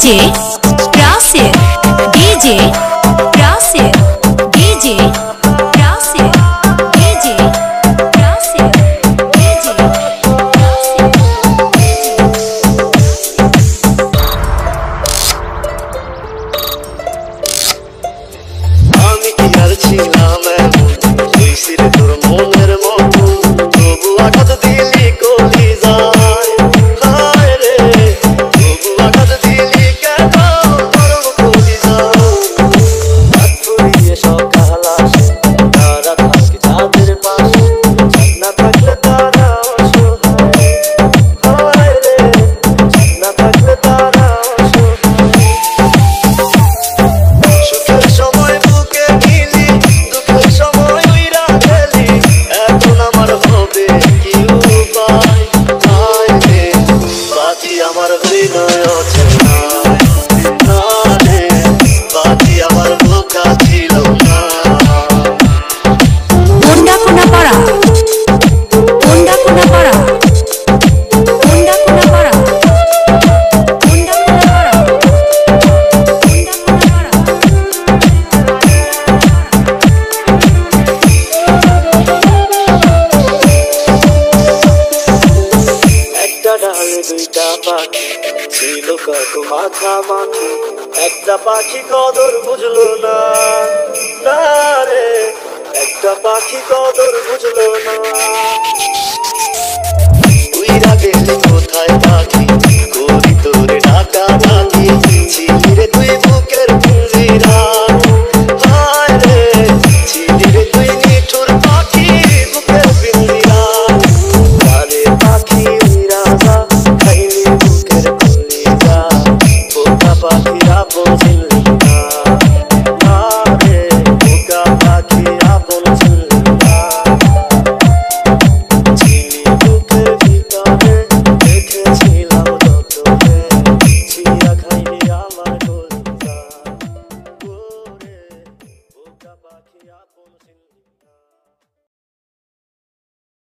Yasir, DJ Yasir, DJ Yasir, DJ Yasir, DJ Yasir. আমি কি আর ছিলাম তুই ছিলে তোর মনের মতো তবু আঘাত দিলি কলি যায় হায় রে তবু আঘাত দিলি কেন তোর কলি যায় হাত ফুরিয়ে সকাল আসে তারা থাকে তাদের পাশে না থাকলে তারা অসহায় হায় রে না থাকলে তারা অসহায় সুখের সময় বুকে গিলি দুঃখের সময় উইরা গেলি এখন আমার হবে কি উপায় হায় রে বাতি আমার হৃদয় অচেনায় না রে বাতি আমার বোকা ছিল না Honda Kunapara, Honda Kunapara, Honda Kunapara, Honda Kunapara, Honda Kunapara. একটা ডালে দুইটা পাখি ছিল কত মাখামাখি একটা পাখি কদর বুঝলো না না রে একটা পাখি কদর বুঝলো না